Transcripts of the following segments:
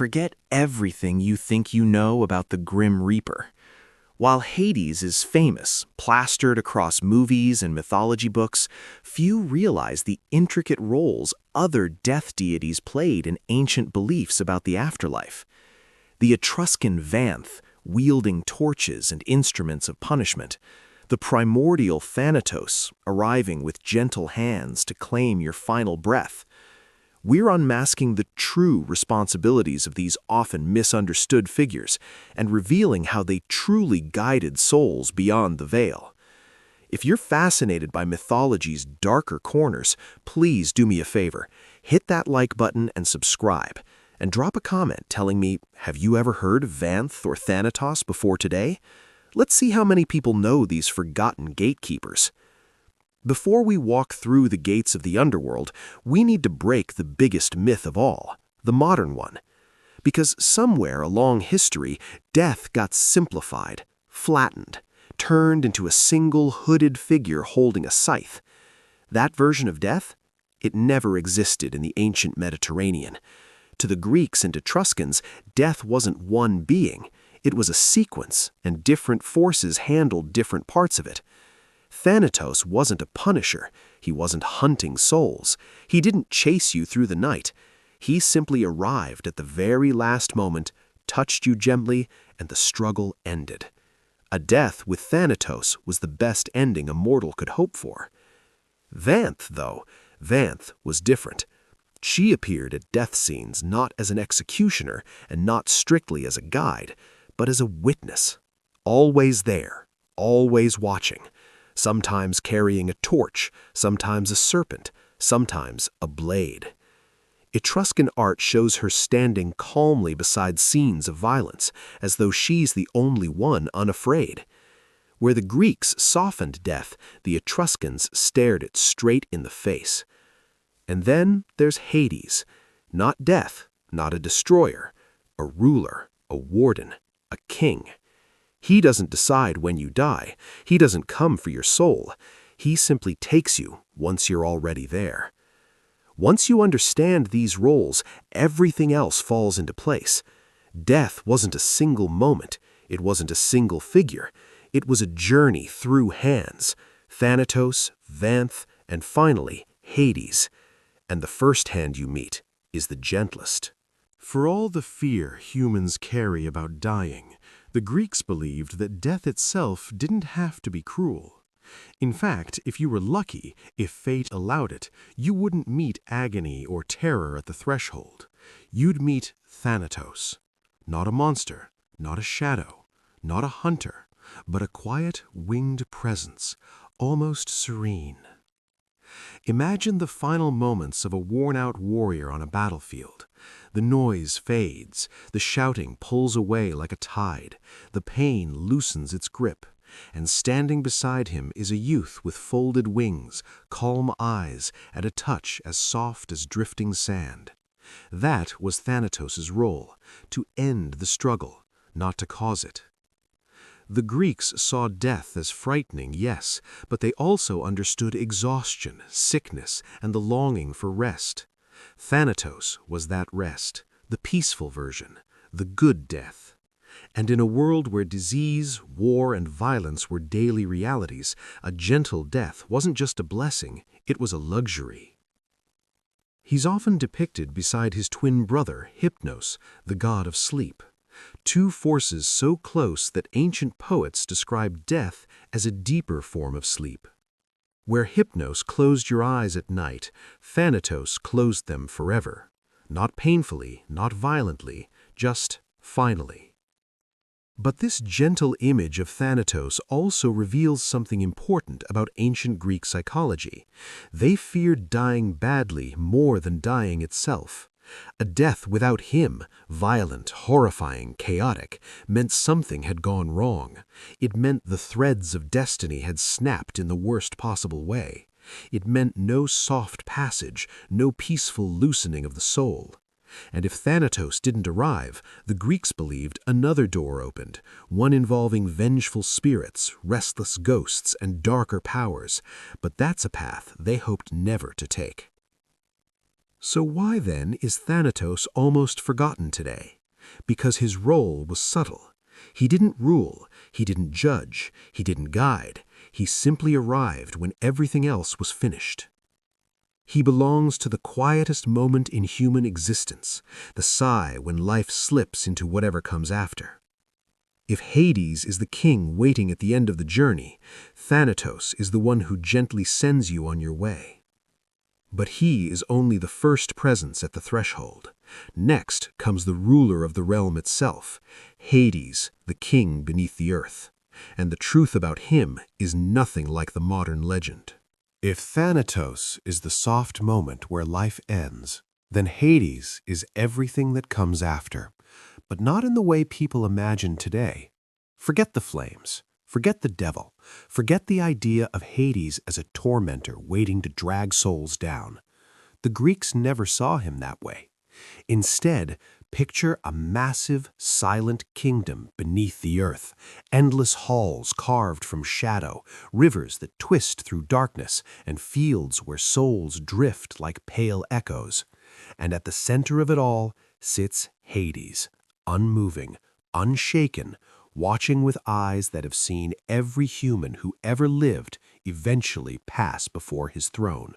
forget everything you think you know about the Grim Reaper. While Hades is famous, plastered across movies and mythology books, few realize the intricate roles other death deities played in ancient beliefs about the afterlife. The Etruscan Vanth, wielding torches and instruments of punishment; the primordial Thanatos, arriving with gentle hands to claim your final breath. We're unmasking the true responsibilities of these often misunderstood figures and revealing how they truly guided souls beyond the veil. If you're fascinated by mythology's darker corners, please do me a favor. Hit that like button and subscribe. And drop a comment telling me, have you ever heard of Vanth or Thanatos before today? Let's see how many people know these forgotten gatekeepers. Before we walk through the gates of the underworld, we need to break the biggest myth of all, the modern one. Because somewhere along history, death got simplified, flattened, turned into a single hooded figure holding a scythe. That version of death? It never existed in the ancient Mediterranean. To the Greeks and Etruscans, death wasn't one being. It was a sequence, and different forces handled different parts of it. Thanatos wasn't a punisher. He wasn't hunting souls. He didn't chase you through the night. He simply arrived at the very last moment, touched you gently, and the struggle ended. A death with Thanatos was the best ending a mortal could hope for. Vanth was different. She appeared at death scenes not as an executioner and not strictly as a guide, but as a witness. Always there, always watching. Sometimes carrying a torch, sometimes a serpent, sometimes a blade. Etruscan art shows her standing calmly beside scenes of violence, as though she's the only one unafraid. Where the Greeks softened death, the Etruscans stared it straight in the face. And then there's Hades. Not death, not a destroyer, a ruler, a warden, a king. He doesn't decide when you die. He doesn't come for your soul. He simply takes you once you're already there. Once you understand these roles, everything else falls into place. Death wasn't a single moment. It wasn't a single figure. It was a journey through hands. Thanatos, Vanth, and finally, Hades. And the first hand you meet is the gentlest. For all the fear humans carry about dying, the Greeks believed that death itself didn't have to be cruel. In fact, if you were lucky, if fate allowed it, you wouldn't meet agony or terror at the threshold. You'd meet Thanatos. Not a monster, not a shadow, not a hunter, but a quiet, winged presence, almost serene. Imagine the final moments of a worn-out warrior on a battlefield. The noise fades, the shouting pulls away like a tide, the pain loosens its grip, and standing beside him is a youth with folded wings, calm eyes, and a touch as soft as drifting sand. That was Thanatos' role, to end the struggle, not to cause it. The Greeks saw death as frightening, yes, but they also understood exhaustion, sickness, and the longing for rest. Thanatos was that rest, the peaceful version, the good death. And in a world where disease, war, and violence were daily realities, a gentle death wasn't just a blessing, it was a luxury. He's often depicted beside his twin brother, Hypnos, the god of sleep. Two forces so close that ancient poets describe death as a deeper form of sleep. Where Hypnos closed your eyes at night, Thanatos closed them forever. Not painfully, not violently, just finally. But this gentle image of Thanatos also reveals something important about ancient Greek psychology. They feared dying badly more than dying itself. A death without him, violent, horrifying, chaotic, meant something had gone wrong. It meant the threads of destiny had snapped in the worst possible way. It meant no soft passage, no peaceful loosening of the soul. And if Thanatos didn't arrive, the Greeks believed another door opened, one involving vengeful spirits, restless ghosts, and darker powers. But that's a path they hoped never to take. So why then is Thanatos almost forgotten today? Because his role was subtle. He didn't rule, he didn't judge, he didn't guide. He simply arrived when everything else was finished. He belongs to the quietest moment in human existence, the sigh when life slips into whatever comes after. If Hades is the king waiting at the end of the journey, Thanatos is the one who gently sends you on your way. But he is only the first presence at the threshold. Next comes the ruler of the realm itself, Hades, the king beneath the earth. And the truth about him is nothing like the modern legend. If Thanatos is the soft moment where life ends, then Hades is everything that comes after, but not in the way people imagine today. Forget the flames. Forget the devil. Forget the idea of Hades as a tormentor waiting to drag souls down. The Greeks never saw him that way. Instead, picture a massive, silent kingdom beneath the earth, endless halls carved from shadow, rivers that twist through darkness, and fields where souls drift like pale echoes. And at the center of it all sits Hades, unmoving, unshaken, watching with eyes that have seen every human who ever lived eventually pass before his throne.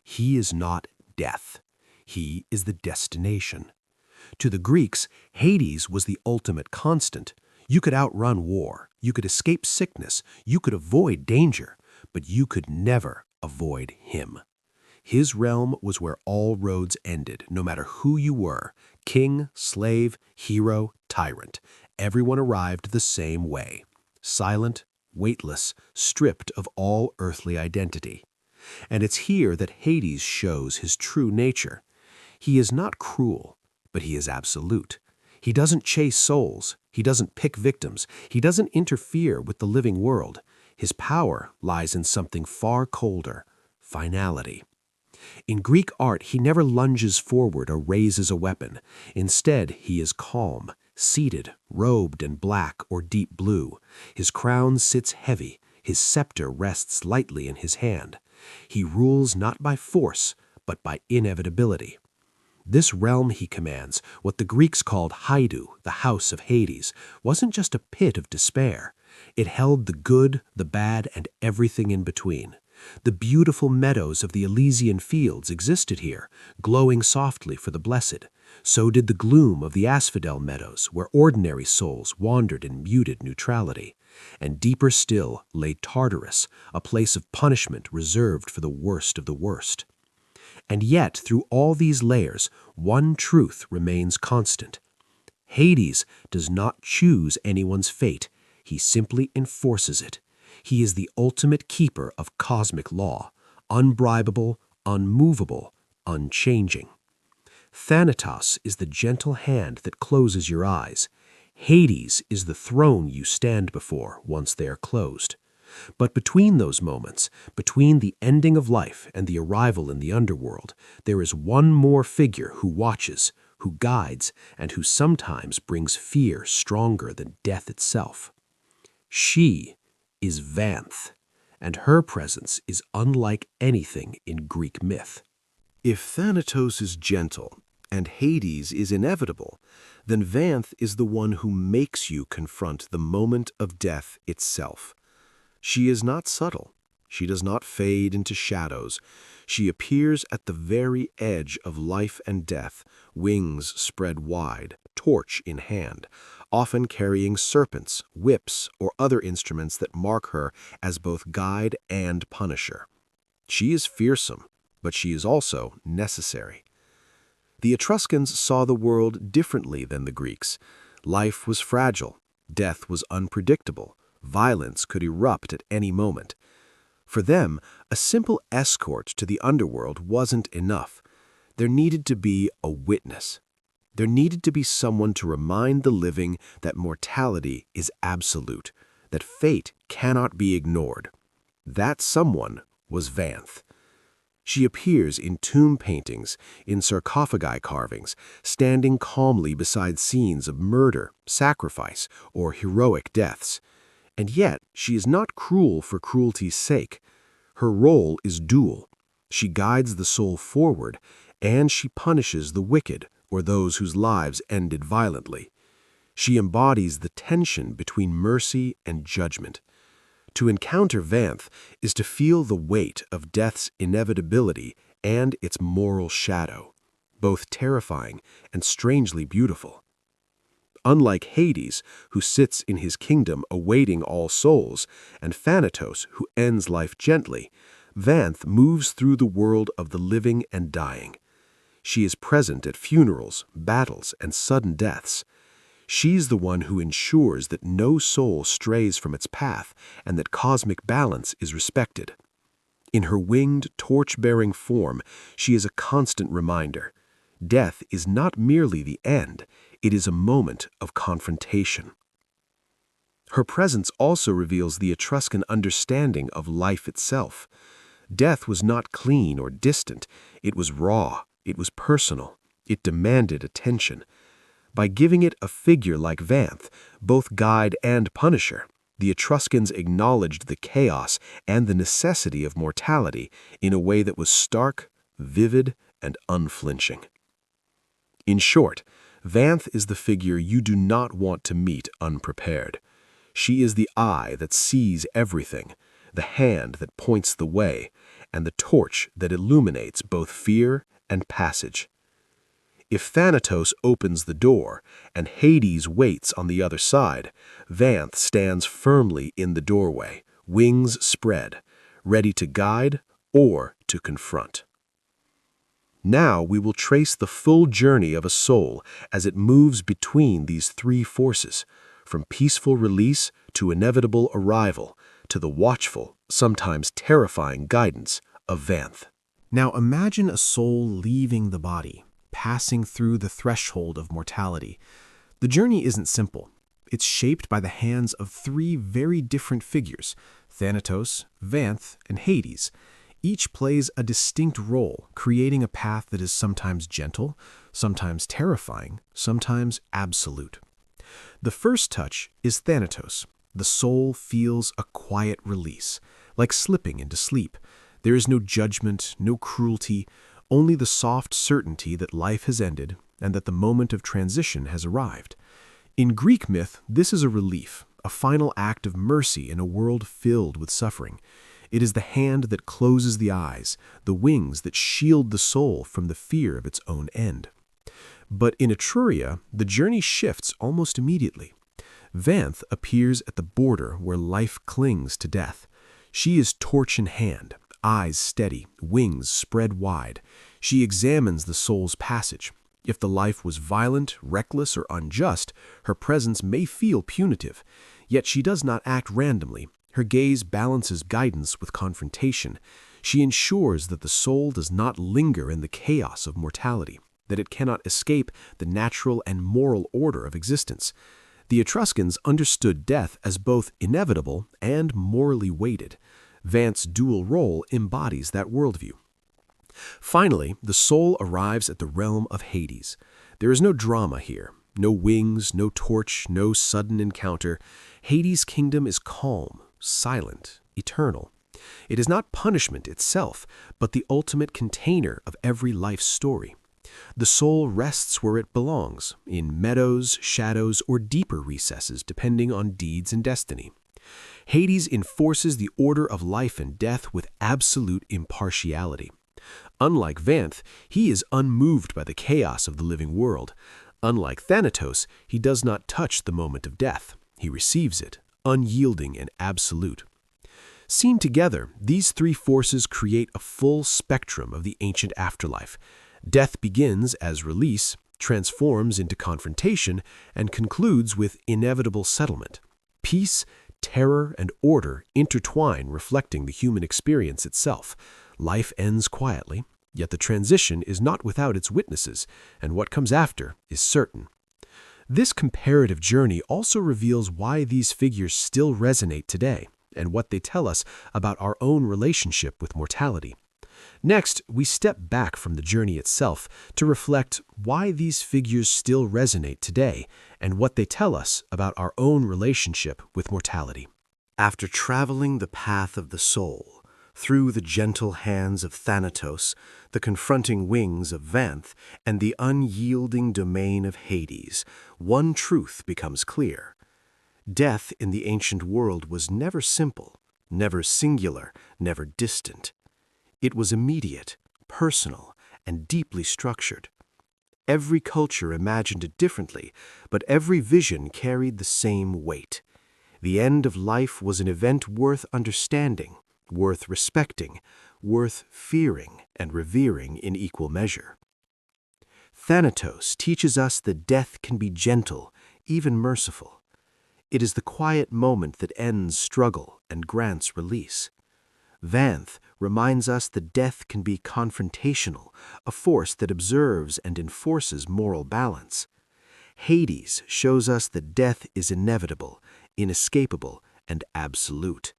He is not death. He is the destination. To the Greeks, Hades was the ultimate constant. You could outrun war, you could escape sickness, you could avoid danger, but you could never avoid him. His realm was where all roads ended, no matter who you were, king, slave, hero, tyrant. Everyone arrived the same way, silent, weightless, stripped of all earthly identity. And it's here that Hades shows his true nature. He is not cruel, but he is absolute. He doesn't chase souls. He doesn't pick victims. He doesn't interfere with the living world. His power lies in something far colder, finality. In Greek art, he never lunges forward or raises a weapon. Instead, he is calm, seated, robed in black or deep blue. His crown sits heavy. His scepter rests lightly in his hand. He rules not by force, but by inevitability. This realm he commands, what the Greeks called Haidu, the house of Hades, wasn't just a pit of despair. It held the good, the bad, and everything in between. The beautiful meadows of the Elysian fields existed here, glowing softly for the blessed. So did the gloom of the Asphodel meadows, where ordinary souls wandered in muted neutrality. And deeper still lay Tartarus, a place of punishment reserved for the worst of the worst. And yet, through all these layers, one truth remains constant. Hades does not choose anyone's fate. He simply enforces it. He is the ultimate keeper of cosmic law, unbribable, unmovable, unchanging. Thanatos is the gentle hand that closes your eyes. Hades is the throne you stand before once they are closed. But between those moments, between the ending of life and the arrival in the underworld, there is one more figure who watches, who guides, and who sometimes brings fear stronger than death itself. She is Vanth, and her presence is unlike anything in Greek myth. If Thanatos is gentle and Hades is inevitable, then Vanth is the one who makes you confront the moment of death itself. She is not subtle. She does not fade into shadows. She appears at the very edge of life and death, wings spread wide, torch in hand, often carrying serpents, whips, or other instruments that mark her as both guide and punisher. She is fearsome, but she is also necessary. The Etruscans saw the world differently than the Greeks. Life was fragile. Death was unpredictable. Violence could erupt at any moment. For them, a simple escort to the underworld wasn't enough. There needed to be a witness. There needed to be someone to remind the living that mortality is absolute, that fate cannot be ignored. That someone was Vanth. She appears in tomb paintings, in sarcophagi carvings, standing calmly beside scenes of murder, sacrifice, or heroic deaths. And yet, she is not cruel for cruelty's sake. Her role is dual. She guides the soul forward, and she punishes the wicked or those whose lives ended violently. She embodies the tension between mercy and judgment. To encounter Vanth is to feel the weight of death's inevitability and its moral shadow, both terrifying and strangely beautiful. Unlike Hades, who sits in his kingdom awaiting all souls, and Thanatos, who ends life gently, Vanth moves through the world of the living and dying. She is present at funerals, battles, and sudden deaths. She's the one who ensures that no soul strays from its path and that cosmic balance is respected. In her winged, torch-bearing form, she is a constant reminder. Death is not merely the end, it is a moment of confrontation. Her presence also reveals the Etruscan understanding of life itself. Death was not clean or distant, it was raw, it was personal, it demanded attention. By giving it a figure like Vanth, both guide and punisher, the Etruscans acknowledged the chaos and the necessity of mortality in a way that was stark, vivid, and unflinching. In short, Vanth is the figure you do not want to meet unprepared. She is the eye that sees everything, the hand that points the way, and the torch that illuminates both fear and passage. If Thanatos opens the door and Hades waits on the other side, Vanth stands firmly in the doorway, wings spread, ready to guide or to confront. Now we will trace the full journey of a soul as it moves between these three forces, from peaceful release to inevitable arrival, to the watchful, sometimes terrifying guidance of Vanth. Now imagine a soul leaving the body, passing through the threshold of mortality. The journey isn't simple. It's shaped by the hands of three very different figures, Thanatos, Vanth, and Hades. Each plays a distinct role, creating a path that is sometimes gentle, sometimes terrifying, sometimes absolute. The first touch is Thanatos. The soul feels a quiet release, like slipping into sleep. There is no judgment, no cruelty, only the soft certainty that life has ended and that the moment of transition has arrived. In Greek myth, this is a relief, a final act of mercy in a world filled with suffering. It is the hand that closes the eyes, the wings that shield the soul from the fear of its own end. But in Etruria, the journey shifts almost immediately. Vanth appears at the border where life clings to death. She is torch in hand, eyes steady, wings spread wide. She examines the soul's passage. If the life was violent, reckless, or unjust, her presence may feel punitive. Yet she does not act randomly. Her gaze balances guidance with confrontation. She ensures that the soul does not linger in the chaos of mortality, that it cannot escape the natural and moral order of existence. The Etruscans understood death as both inevitable and morally weighted. Vanth's dual role embodies that worldview. Finally, the soul arrives at the realm of Hades. There is no drama here, no wings, no torch, no sudden encounter. Hades' kingdom is calm, silent, eternal. It is not punishment itself, but the ultimate container of every life story. The soul rests where it belongs, in meadows, shadows, or deeper recesses, depending on deeds and destiny. Hades enforces the order of life and death with absolute impartiality. Unlike Vanth, he is unmoved by the chaos of the living world. Unlike Thanatos, he does not touch the moment of death. He receives it, unyielding and absolute. Seen together, these three forces create a full spectrum of the ancient afterlife. Death begins as release, transforms into confrontation, and concludes with inevitable settlement. Peace, terror, and order intertwine, reflecting the human experience itself. Life ends quietly, yet the transition is not without its witnesses, and what comes after is certain. This comparative journey also reveals why these figures still resonate today, and what they tell us about our own relationship with mortality. Next, we step back from the journey itself to reflect why these figures still resonate today and what they tell us about our own relationship with mortality. After traveling the path of the soul, Through the gentle hands of Thanatos, the confronting wings of Vanth, and the unyielding domain of Hades, one truth becomes clear. Death in the ancient world was never simple, never singular, never distant. It was immediate, personal, and deeply structured. Every culture imagined it differently, but every vision carried the same weight. The end of life was an event worth understanding, worth respecting, worth fearing and revering in equal measure. Thanatos teaches us that death can be gentle, even merciful. It is the quiet moment that ends struggle and grants release. Vanth reminds us that death can be confrontational, a force that observes and enforces moral balance. Hades shows us that death is inevitable, inescapable, and absolute,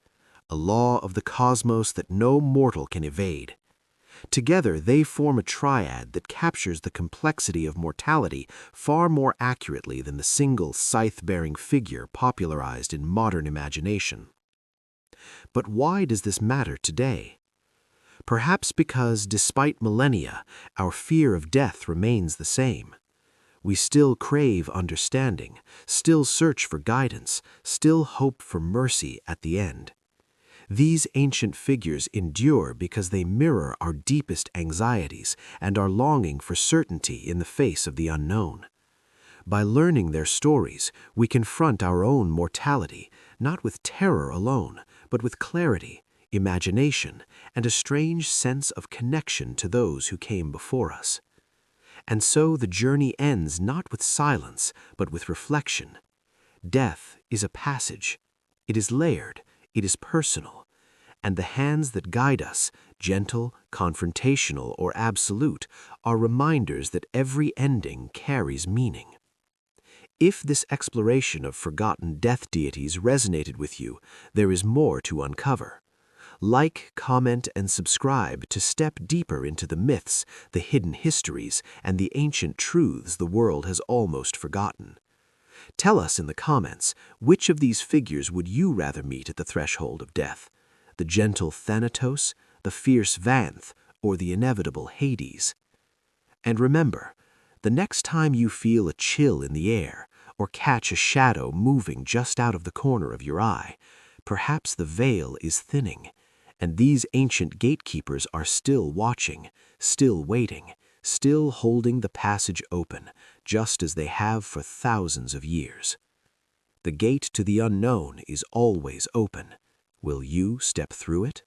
a law of the cosmos that no mortal can evade. Together, they form a triad that captures the complexity of mortality far more accurately than the single scythe-bearing figure popularized in modern imagination. But why does this matter today? Perhaps because, despite millennia, our fear of death remains the same. We still crave understanding, still search for guidance, still hope for mercy at the end. These ancient figures endure because they mirror our deepest anxieties and our longing for certainty in the face of the unknown. By learning their stories, we confront our own mortality, not with terror alone, but with clarity, imagination, and a strange sense of connection to those who came before us. And so the journey ends not with silence, but with reflection. Death is a passage. It is layered. It is personal. And the hands that guide us, gentle, confrontational, or absolute, are reminders that every ending carries meaning. If this exploration of forgotten death deities resonated with you, there is more to uncover. Like, comment, and subscribe to step deeper into the myths, the hidden histories, and the ancient truths the world has almost forgotten. Tell us in the comments, which of these figures would you rather meet at the threshold of death? The gentle Thanatos, the fierce Vanth, or the inevitable Hades? And remember, the next time you feel a chill in the air, or catch a shadow moving just out of the corner of your eye, perhaps the veil is thinning, and these ancient gatekeepers are still watching, still waiting, still holding the passage open, just as they have for thousands of years. The gate to the unknown is always open. Will you step through it?